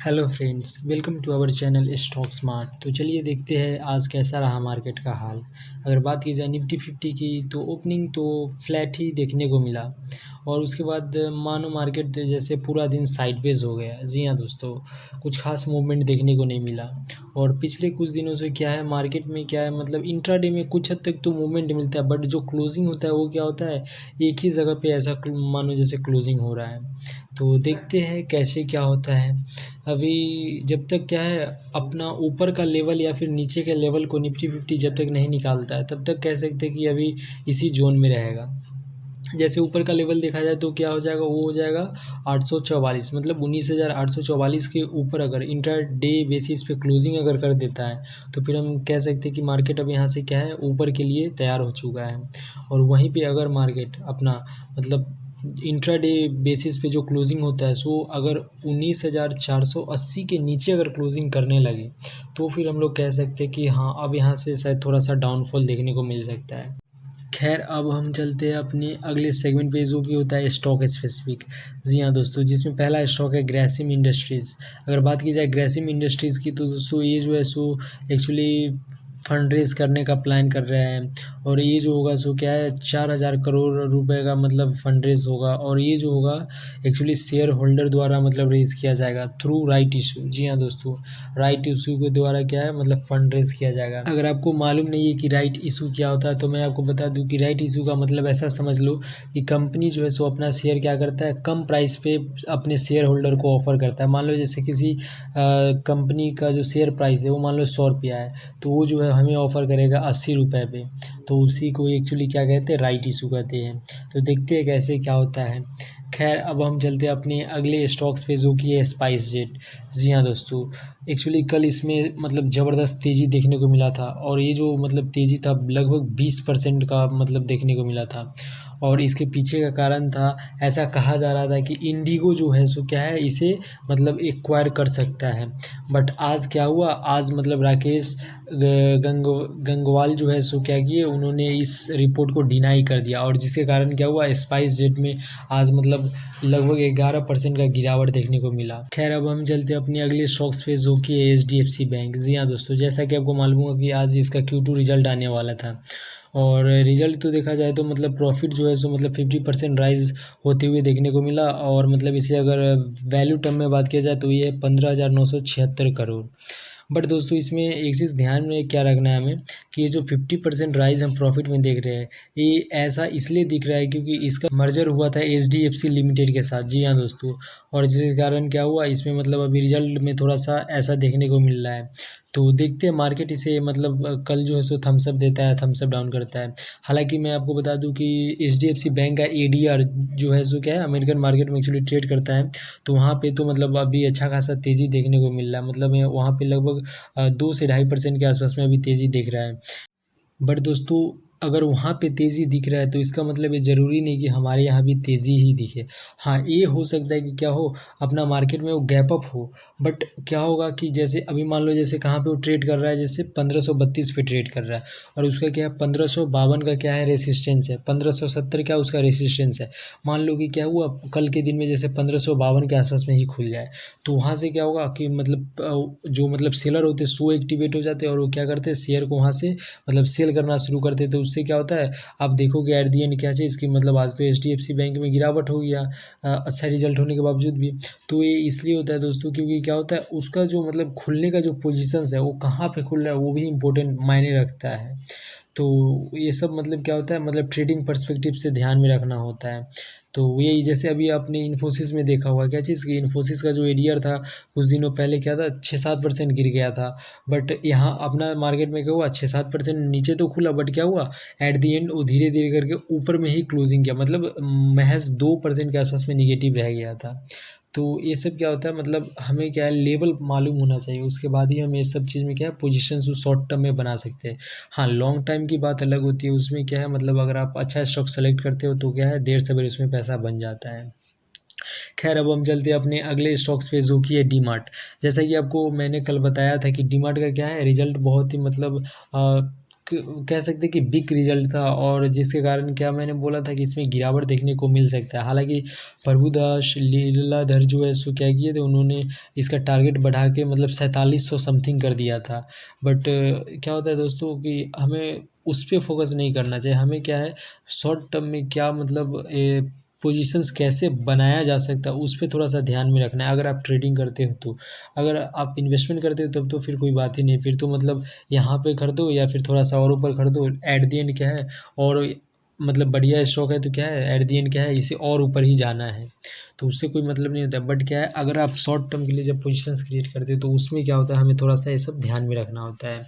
Hello friends, welcome to our channel Stock Smart. तो चलिए देखते हैं आज कैसा रहा मार्केट का हाल। अगर बात की जाए निफ्टी 50 की तो ओपनिंग तो फ्लैट ही देखने को मिला और उसके बाद मानो मार्केट जैसे पूरा दिन साइडवेज हो गया। जी हाँ दोस्तों, कुछ खास मूवमेंट देखने को नहीं मिला। और पिछले कुछ दिनों से क्या है मार्केट में, क्या है मतलब इंट्राडे में कुछ हद तक तो मूवमेंट मिलता है, बट जो क्लोजिंग होता है वो क्या होता है, एक ही जगह पे ऐसा मानो जैसे क्लोजिंग हो रहा है। तो देखते हैं कैसे क्या होता है। अभी जब तक क्या है अपना ऊपर का लेवल या फिर नीचे के लेवल को निफ्टी 50 जब तक नहीं निकालता है तब तक कह सकते हैं कि अभी इसी जोन में रहेगा। जैसे ऊपर का लेवल देखा जाए तो क्या हो जाएगा, वो हो जाएगा 844, मतलब 19,844 के ऊपर अगर इंटर डे बेसिस पे क्लोजिंग अगर कर देता है तो फिर हम कह सकते हैं कि मार्केट अब यहाँ से क्या है ऊपर के लिए तैयार हो चुका है। और वहीं पे अगर मार्केट अपना मतलब इंट्राडे बेसिस पे जो क्लोजिंग होता है सो अगर 19,480 के नीचे अगर क्लोजिंग करने लगे तो फिर हम लोग कह सकते हैं कि हाँ अब यहाँ से शायद थोड़ा सा डाउनफॉल देखने को मिल सकता है। खैर अब हम चलते हैं अपने अगले सेगमेंट पे जो कि होता है स्टॉक स्पेसिफिक। जी हाँ दोस्तों, जिसमें पहला स्टॉक है ग्रासिम इंडस्ट्रीज़। अगर बात की जाए ग्रासिम इंडस्ट्रीज़ की तो दोस्तों ये जो है सो एक्चुअली फंड रेज करने का प्लान कर रहे हैं। और ये जो होगा सो क्या है 4,000 करोड़ रुपए का मतलब फंड रेज होगा। और ये जो होगा एक्चुअली शेयर होल्डर द्वारा मतलब रेज किया जाएगा थ्रू राइट इशू। जी हाँ दोस्तों, राइट इशू के द्वारा क्या है मतलब फंड रेज किया जाएगा। अगर आपको मालूम नहीं है कि राइट इशू क्या होता है तो मैं आपको बता दूं कि राइट इशू का मतलब ऐसा समझ लो कि कंपनी जो है सो अपना शेयर क्या करता है कम प्राइस पे अपने शेयर होल्डर को ऑफर करता है। मान लो जैसे किसी कंपनी का जो शेयर प्राइस है वो मान लो 100 रुपया है तो वो जो है हमें ऑफ़र करेगा 80 रुपये पे। तो उसी को एक्चुअली क्या कहते हैं, राइट इशू कहते हैं। तो देखते हैं कैसे क्या होता है। खैर अब हम चलते हैं अपने अगले स्टॉक्स पे जो कि है स्पाइस जेट। जी हाँ दोस्तों, एक्चुअली कल इसमें मतलब ज़बरदस्त तेज़ी देखने को मिला था और ये जो मतलब तेज़ी था लगभग 20% का मतलब देखने को मिला था। और इसके पीछे का कारण था, ऐसा कहा जा रहा था कि इंडिगो जो है सो क्या है इसे मतलब एक्वायर कर सकता है। बट आज क्या हुआ, आज मतलब राकेश गंगवाल जो है सो क्या किए, उन्होंने इस रिपोर्ट को डिनाई कर दिया और जिसके कारण क्या हुआ स्पाइस जेट में आज मतलब लगभग 11% का गिरावट देखने को मिला। खैर अब हम चलते हैं अपने अगले स्टॉक्स पे जो कि है HDFC बैंक। जी हाँ दोस्तों, जैसा कि आपको मालूम होगा कि आज इसका Q2 रिजल्ट आने वाला था और रिजल्ट तो देखा जाए तो मतलब प्रॉफिट जो है सो मतलब 50% राइज होते हुए देखने को मिला। और मतलब इसे अगर वैल्यू टर्म में बात किया जाए तो ये 15,976 करोड़। बट दोस्तों इसमें एक चीज़ ध्यान में क्या रखना है हमें कि ये जो 50% राइज हम प्रॉफिट में देख रहे हैं ये ऐसा इसलिए दिख रहा है क्योंकि इसका मर्जर हुआ था HDFC लिमिटेड के साथ। जी हाँ दोस्तों, और जिसके कारण क्या हुआ इसमें मतलब अभी रिजल्ट में थोड़ा सा ऐसा देखने को मिल रहा है। तो देखते हैं मार्केट इसे मतलब कल जो है सो थम्सअप देता है, थम्सअप डाउन करता है। हालांकि मैं आपको बता दूं कि HDFC बैंक का ADR जो है सो क्या है अमेरिकन मार्केट में एक्चुअली ट्रेड करता है। तो वहाँ पे तो मतलब अभी अच्छा खासा तेज़ी देखने को मिल रहा है, मतलब वहाँ पे लगभग 2 से 2.5% के आसपास में अभी तेज़ी दिख रहा है। बट दोस्तों अगर वहाँ पे तेज़ी दिख रहा है तो इसका मतलब ये ज़रूरी नहीं कि हमारे यहाँ भी तेज़ी ही दिखे। हाँ ये हो सकता है कि क्या हो अपना मार्केट में वो गैप अप हो। बट क्या होगा कि जैसे अभी मान लो जैसे कहाँ पे वो ट्रेड कर रहा है, जैसे 1532 पे ट्रेड कर रहा है और उसका क्या है 1552 का क्या है रेसिस्टेंस है, 1570 क्या उसका रेसिस्टेंस है। मान लो कि क्या हुआ कल के दिन में जैसे 1552 के आसपास में ही खुल जाए तो वहाँ से क्या होगा कि मतलब जो मतलब सेलर होते हैं सो एक्टिवेट हो जाते हैं और वो क्या करते हैं शेयर को वहाँ से मतलब सेल करना शुरू करते हैं। तो उससे क्या होता है आप देखोगे एट दी एंड क्या चीज़ कि मतलब आज तो HDFC बैंक में गिरावट हो गया अच्छा रिजल्ट होने के बावजूद भी। तो ये इसलिए होता है दोस्तों क्योंकि क्या होता है उसका जो मतलब खुलने का जो पोजीशंस है वो कहाँ पे खुल रहा है वो भी इम्पोर्टेंट मायने रखता है। तो ये सब मतलब क्या होता है मतलब ट्रेडिंग पर्सपेक्टिव से ध्यान में रखना होता है। तो यही जैसे अभी आपने इन्फोसिस में देखा हुआ क्या चीज़ कि इन्फोसिस का जो ADR था कुछ दिनों पहले क्या था 6-7% गिर गया था। बट यहाँ अपना मार्केट में क्या हुआ 6-7% नीचे तो खुला बट क्या हुआ एट दी एंड वो धीरे धीरे करके ऊपर में ही क्लोजिंग किया, मतलब महज 2% के आसपास में निगेटिव रह गया था। तो ये सब क्या होता है मतलब हमें क्या है लेवल मालूम होना चाहिए, उसके बाद ही हम ये सब चीज़ में क्या है पोजीशन शॉर्ट टर्म में बना सकते हैं। हाँ लॉन्ग टाइम की बात अलग होती है, उसमें क्या है मतलब अगर आप अच्छा स्टॉक सेलेक्ट करते हो तो क्या है देर सवेर उसमें पैसा बन जाता है। खैर अब हम चलते हैं अपने अगले स्टॉक्स पे जो कि है डीमार्ट। जैसा कि आपको मैंने कल बताया था कि डीमार्ट का क्या है रिजल्ट बहुत ही मतलब कह सकते हैं कि बिग रिजल्ट था, और जिसके कारण क्या मैंने बोला था कि इसमें गिरावट देखने को मिल सकता है। हालांकि प्रभुदास लीलाधर जो है सो क्या किए थे, उन्होंने इसका टारगेट बढ़ा के मतलब 4700 समथिंग कर दिया था। बट क्या होता है दोस्तों कि हमें उस पर फोकस नहीं करना चाहिए। हमें क्या है, शॉर्ट टर्म में क्या मतलब पोजीशंस कैसे बनाया जा सकता है उस पर थोड़ा सा ध्यान में रखना है। अगर आप ट्रेडिंग करते हो तो, अगर आप इन्वेस्टमेंट करते हो तब तो फिर कोई बात ही नहीं, फिर तो मतलब यहाँ पे खरीदो या फिर थोड़ा सा और ऊपर खरीदो, एट दी एंड क्या है, और मतलब बढ़िया स्टॉक है तो क्या है, एट दी एंड क्या है, इसे और ऊपर ही जाना है, तो उससे कोई मतलब नहीं होता। बट क्या है, अगर आप शॉर्ट टर्म के लिए जब पोजीशंस क्रिएट करते हो तो उसमें क्या होता है, हमें थोड़ा सा ये सब ध्यान में रखना होता है।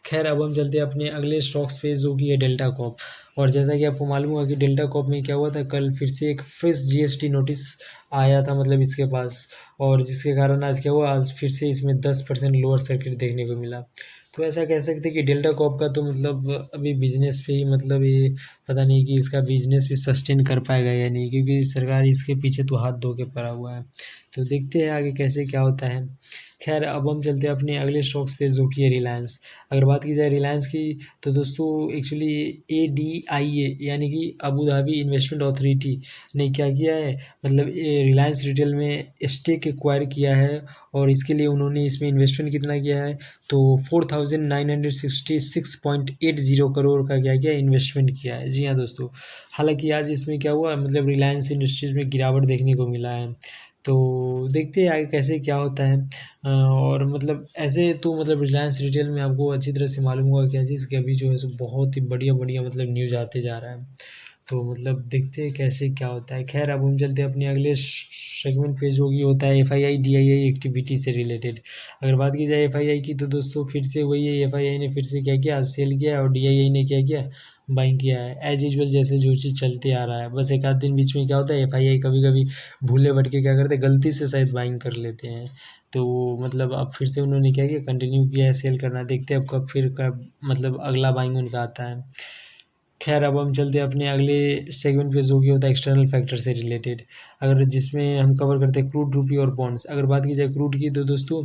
खैर अब हम चलते हैं अपने अगले स्टॉक्स पे जो कि है डेल्टा कॉप। और जैसा कि आपको मालूम होगा कि डेल्टा कॉप में क्या हुआ था, कल फिर से एक फ्रेश जीएसटी नोटिस आया था मतलब इसके पास, और जिसके कारण आज क्या हुआ, आज फिर से इसमें 10% लोअर सर्किट देखने को मिला। तो ऐसा कह सकते हैं कि डेल्टा कॉप का तो मतलब अभी बिजनेस पे ही मतलब ये पता नहीं कि इसका बिजनेस भी सस्टेन कर पाएगा या नहीं, क्योंकि सरकार इसके पीछे तो हाथ धो के पड़ा हुआ है। तो देखते हैं आगे कैसे क्या होता है। खैर अब हम चलते हैं अपने अगले स्टॉक्स पे जो कि है रिलायंस। अगर बात की जाए रिलायंस की, तो दोस्तों एक्चुअली ADIA यानी कि अबू धाबी इन्वेस्टमेंट अथॉरिटी ने क्या किया है, मतलब ये रिलायंस रिटेल में स्टेक एक्वायर किया है, और इसके लिए उन्होंने इसमें इन्वेस्टमेंट कितना किया है, तो 4966.80 करोड़ का क्या किया, इन्वेस्टमेंट किया है। जी हाँ दोस्तों, हालांकि आज इसमें क्या हुआ, मतलब रिलायंस इंडस्ट्रीज़ में गिरावट देखने को मिला है। तो देखते हैं आगे कैसे क्या होता है। और मतलब ऐसे तो मतलब रिलायंस रिटेल में आपको अच्छी तरह से मालूम होगा क्या चीज़, कि अभी जो है सो बहुत ही बढ़िया बढ़िया मतलब न्यूज़ आते जा रहा है। तो मतलब देखते हैं कैसे क्या होता है। खैर अब हम चलते हैं अपने अगले सेगमेंट पे जो कि होता है FII DII एक्टिविटी से रिलेटेड। अगर बात की जाए FII की, तो दोस्तों फिर से वही है, FII ने फिर से क्या किया, सेल किया, और DII ने क्या किया, बाइंग किया है एज यूजल, जैसे जो चीज़ चलते आ रहा है। बस एक आध दिन बीच में क्या होता है, FII कभी कभी भूले भटके क्या करते हैं, गलती से शायद बाइंग कर लेते हैं। तो मतलब अब फिर से उन्होंने क्या किया, कंटिन्यू किया है सेल करना। देखते हैं अब कब फिर कब मतलब अगला बाइंग उनका आता है। खैर अब हम चलते हैं अपने अगले सेगमेंट पे जो कि होता है एक्सटर्नल फैक्टर से रिलेटेड। अगर जिसमें हम कवर करते हैं क्रूड, रुपी और बॉन्ड्स। अगर बात की जाए क्रूड की, तो दोस्तों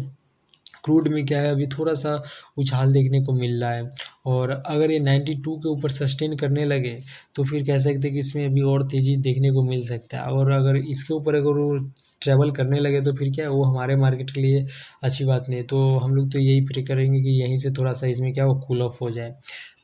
क्रूड में क्या है, अभी थोड़ा सा उछाल देखने को मिल रहा है, और अगर ये 92 के ऊपर सस्टेन करने लगे तो फिर कह सकते हैं कि इसमें अभी और तेज़ी देखने को मिल सकता है। और अगर इसके ऊपर अगर वो ट्रैवल करने लगे तो फिर क्या है, वो हमारे मार्केट के लिए अच्छी बात नहीं है। तो हम लोग तो यही प्रे करेंगे कि यहीं से थोड़ा सा इसमें क्या वो कूल ऑफ हो जाए।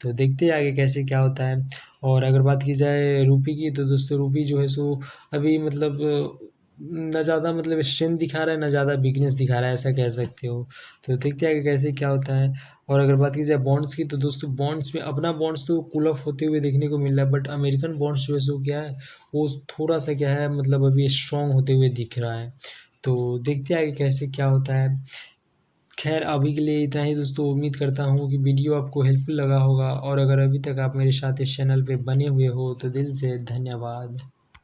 तो देखते हैं आगे कैसे क्या होता है। और अगर बात की जाए रूपी की, तो दोस्तों रूपी जो है सो अभी मतलब ना ज़्यादा मतलब स्ट्रेंथ दिखा रहा है, ना ज़्यादा वीकनेस दिखा रहा है, ऐसा कह सकते हो। तो देखते हैं आगे कैसे क्या होता है। और अगर बात की जाए बॉन्ड्स की, तो दोस्तों बॉन्ड्स में अपना बॉन्ड्स तो कूल ऑफ होते हुए देखने को मिल रहा है, बट अमेरिकन बॉन्ड्स जो है सो क्या है, वो थोड़ा सा क्या है मतलब अभी स्ट्रॉन्ग होते हुए दिख रहा है। तो देखते हैं आगे कैसे क्या होता है। खैर अभी के लिए इतना ही दोस्तों। उम्मीद करता हूँ कि वीडियो आपको हेल्पफुल लगा होगा, और अगर अभी तक आप मेरे साथ इस चैनल पे बने हुए हो तो दिल से धन्यवाद।